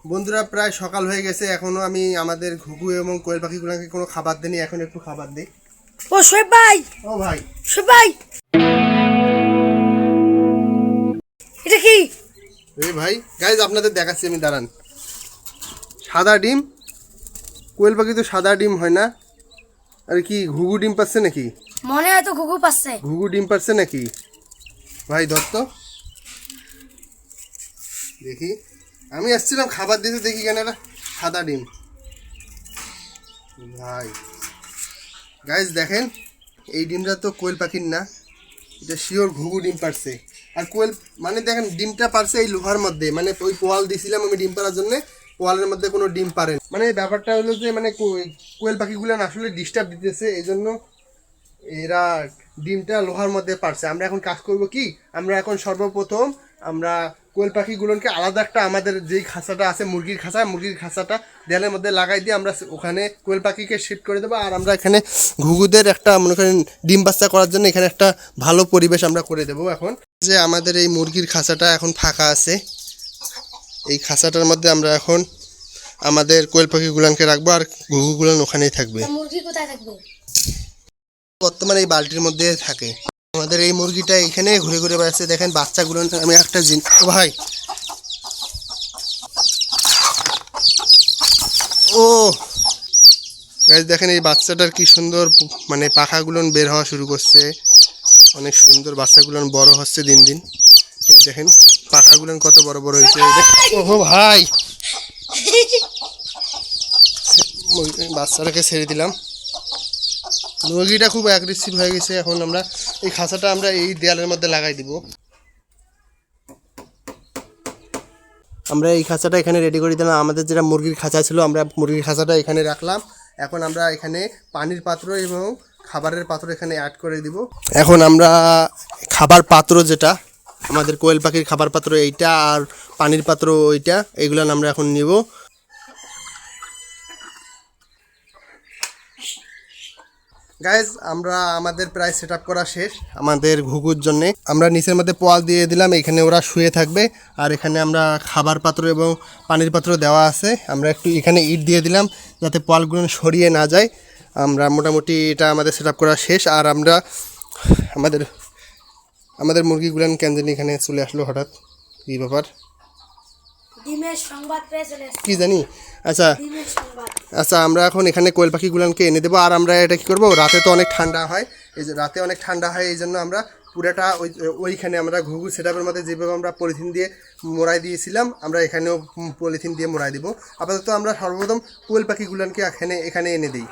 বন্ধুরা প্রায় সকাল হয়ে গেছে, এখনো আমি আমাদের ঘুঘু এবং কোয়েল পাখিগুলোকে কোনো খাবার দিইনি। এখন একটু খাবার দিই। ও শোয়েব ভাই, ও ভাই, শোয়েব ভাই, এটা কি? এই ভাই গাইজ আপনাদের দেখাচ্ছি আমি, দাঁড়ান। সাদা ডিম, কোয়েল পাখি তো সাদা ডিম হয় না। আর কি ঘুঘু ডিম পাচ্ছে নাকি? মনে হয় তো ঘুঘু পাচ্ছে। ঘুঘু ডিম পাচ্ছে নাকি ভাই? দত্ত দেখি, আমি আসছিলাম খাবার দিতে, দেখি কেন এটা সাদা ডিম। ভাই গাইজ দেখেন, এই ডিমটা তো কোয়েল পাখির না, এটা শিওর ঘুঘু ডিম পারছে। আর কোয়েল মানে দেখেন ডিমটা পারছে এই লোহার মধ্যে, মানে ওই পোয়াল দিয়েছিলাম আমি ডিম পাড়ার জন্য, পোয়ালের মধ্যে কোনো ডিম পারে না। মানে ব্যাপারটা হলো যে মানে কোয়েল পাখিগুলো আসলে ডিস্টার্ব দিতেছে, এই জন্য এরা ডিমটা লোহার মধ্যে পারছে। আমরা এখন কাজ করব কি, আমরা এখন সর্বপ্রথম আমরা কোয়েল পাখিগুলোকে আলাদা একটা আমাদের যেই খাঁচাটা আছে মুরগির খাঁচাটা দেয়ালের মধ্যে লাগাই দিয়ে আমরা ওখানে কোয়েল পাখিকে শিফট করে দেবো। আর আমরা এখানে ঘুঘুদের একটা মনে করেন ডিম বাচ্চা করার জন্য এখানে একটা ভালো পরিবেশ আমরা করে দেবো। এখন যে আমাদের এই মুরগির খাঁচাটা এখন ফাঁকা আছে, এই খাঁচাটার মধ্যে আমরা এখন আমাদের কোয়েল পাখিগুলোকে রাখবো, আর ঘুঘুগুলো ওখানেই থাকবে। মুরগি কোথায় থাকবে? বর্তমানে এই বালতির মধ্যে থাকে। আমাদের এই মুরগিটা এখানে ঘুরে ঘুরে বেড়াচ্ছে, দেখেন বাচ্চাগুলো। আমি একটা জিনিস ভাই, ও গাইস দেখেন এই বাচ্চাটার কি সুন্দর মানে পাখাগুলো বের হওয়া শুরু করছে, অনেক সুন্দর। বাচ্চাগুলো বড় হচ্ছে দিন দিন, এই দেখেন পাখাগুলো কত বড় বড় হয়েছে। ওহো ভাই, বাচ্চাটাকে ছেড়ে দিলাম। মুরগিটা খুব অ্যাগ্রেসিভ হয়ে গেছে। এখন আমরা এই খাঁচাটা আমরা এই দেয়ালের মধ্যে লাগাই দিব। আমরা এই খাঁচাটা এখানে রেডি করে দিলাম। আমাদের যেটা মুরগির খাঁচা ছিল, আমরা মুরগির খাঁচাটা এখানে রাখলাম। এখন আমরা এখানে পানির পাত্র এবং খাবারের পাত্র এখানে অ্যাড করে দিব। এখন আমরা খাবার পাত্র যেটা আমাদের কোয়েল পাখির খাবার পাত্র এইটা, আর পানির পাত্র ওইটা, এইগুলো আমরা এখন নিব। গাইজ আমরা আমাদের প্রায় সেট আপ করা শেষ আমাদের ঘুঘুর জন্যে। আমরা নিচের মধ্যে পোয়াল দিয়ে দিলাম, এখানে ওরা শুয়ে থাকবে। আর এখানে আমরা খাবার পাত্র এবং পানির পাত্র দেওয়া আছে। আমরা একটু এখানে ইট দিয়ে দিলাম যাতে পোয়ালগুলো সরিয়ে না যায়। আমরা মোটামুটি এটা আমাদের সেট আপ করা শেষ। আর আমরা আমাদের মুরগিগুলান কেন জানি এখানে চলে আসলো হঠাৎ, কী ব্যাপার ডিমের সংবাদ পেয়ে চলে আসছে। কি জানি। আচ্ছা ডিমের সংবাদ। আচ্ছা, আমরা এখন এখানে কোয়েল পাখিগুলোকে এনে দেবো। আর আমরা এটা কী করবো, রাতে তো অনেক ঠান্ডা হয়, এই যে রাতে অনেক ঠান্ডা হয়, এই জন্য আমরা পুরাটা ওইখানে আমরা ঘুঘু সেটআপের মধ্যে যেভাবে আমরা পলিথিন দিয়ে মোড়াই দিয়েছিলাম, আমরা এখানেও পলিথিন দিয়ে মোড়াই দিব। আপাতত আমরা সর্বপ্রথম কোয়েল পাখিগুলোকে এখানে এনে দিই।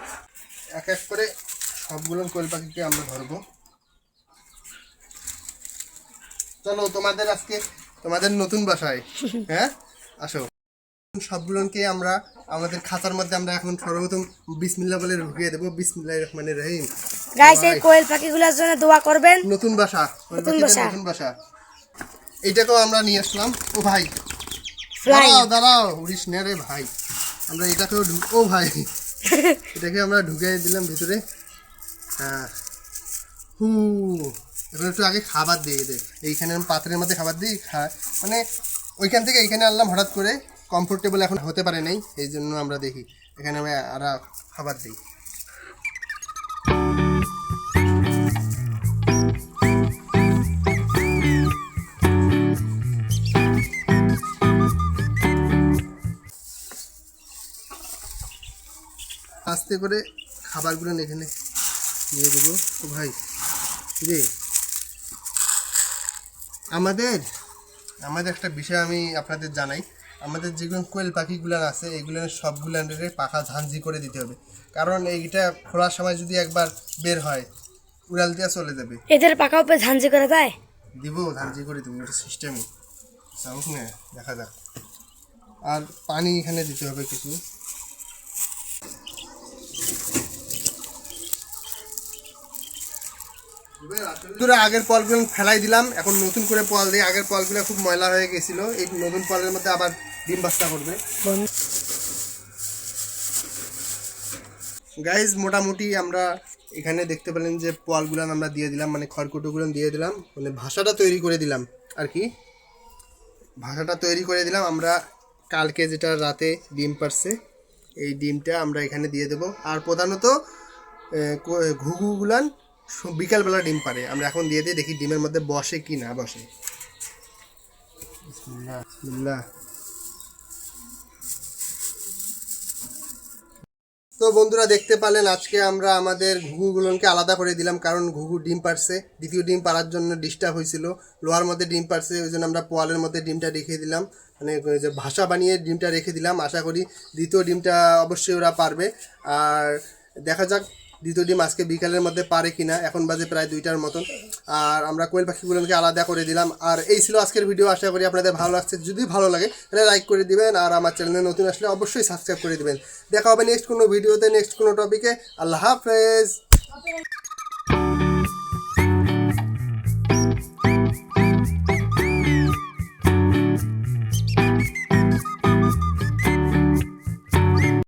এক এক করে সবগুলো কোয়েল পাখিকে আমরা ধরবো। চলো তোমাদের নতুন বাসায়, হ্যাঁ আসো। সবগুলোকে আমরা আমাদের খাঁচার মধ্যে আমরা এখন সর্বপ্রথম বিসমিল্লাহ বলে ঢুকিয়ে দেবো। বিসমিল্লাহির রহমানির রহিম। গাইস, এই কোয়েল পাখিগুলোর জন্য দোয়া করবেন। নতুন বাসা, নতুন বাসা এইটাকেও আমরা নিয়ে আসলাম। ও ভাই দাঁড়াও উড়িস নে রে ভাই। আমরা এটাকেও ও ভাই এটাকে আমরা ঢুকিয়ে দিলাম ভিতরে। হ্যাঁ এখন একটু আগে খাবার দিয়ে দে, এইখানে পাত্রের মধ্যে খাবার দিই। মানে ওইখান থেকে এইখানে আনলাম হঠাৎ করে, কমফোর্টেবল এখন হতে পারে নাই, এই জন্য আমরা দেখি এখানে আমরা আর খাবার দিই। আস্তে করে খাবারগুলো এখানে দিয়ে দেবো। ও ভাই রে, আমাদের একটা বিষয় আমি আপনাদের জানাই। আমাদের যেগুলো কোয়েল পাখিগুলো আছে এগুলো সবগুলোর পাখা ঝাঁঝি করে দিতে হবে, কারণ এইটা খোলার সময় যদি একবার বের হয় উড়াল দিয়ে চলে যাবে। এদের পাখা উপরে ঝাঁঝি করে দেয়, দিব ঝাঁঝি করে দেবো, এটা সিস্টেমই চামুক না, দেখা যাক। আর পানি এখানে দিতে হবে কিছু। আগের পলগুলো ফেলাই দিলাম, এখন নতুন করে পল দিই। আগের পলগুলো খুব ময়লা হয়ে গেছিল, এই নতুন পলের মধ্যে আবার ডিম বাচ্চা করবে। গাইজ মোটামুটি আমরা এখানে দেখতে পেলেন যে পলগুলো আমরা দিয়ে দিলাম, মানে খড়কুটোগুলো দিয়ে দিলাম, মানে ভাষাটা তৈরি করে দিলাম আর কি। ভাষাটা তৈরি করে দিলাম আমরা কালকে যেটা রাতে ডিম পারছে এই ডিমটা আমরা এখানে দিয়ে দেব। আর প্রধানত ঘুঘুগুলান বিকালবেলা ডিম পারে, আমরা এখন দিয়ে দিই, দেখি ডিমের মধ্যে বসে কি না বসে। বিসমিল্লাহ বিসমিল্লাহ। তো বন্ধুরা দেখতে পেলেন আজকে আমরা আমাদের ঘুঘুগুলোকে আলাদা করে দিলাম, কারণ ঘুঘু ডিম পারছে, দ্বিতীয় ডিম পারার জন্য ডিস্টার্ব হয়েছিল। লোহার মধ্যে ডিম পারছে, ওই জন্য আমরা পোয়ালের মধ্যে ডিমটা রেখে দিলাম, মানে ওই যে ভাষা বানিয়ে ডিমটা রেখে দিলাম। আশা করি দ্বিতীয় ডিমটা অবশ্যই ওরা পারবে। আর দেখা যাক দ্বিতীয় ডিম আজকে বিকালের মধ্যে পারে কিনা। এখন বাজে প্রায় 2টার মতন। আর আমরা কোয়েল পাখিগুলোকে আলাদা করে দিলাম। আর এই ছিল আজকের ভিডিও, আশা করি আপনাদের ভালো লাগছে। যদি ভালো লাগে তাহলে লাইক করে দিবেন, আর আমার চ্যানেলে নতুন আসলে অবশ্যই সাবস্ক্রাইব করে দিবেন। দেখা হবে নেক্সট কোনো ভিডিওতে, নেক্সট কোনো টপিকে। আল্লাহ হাফেজ।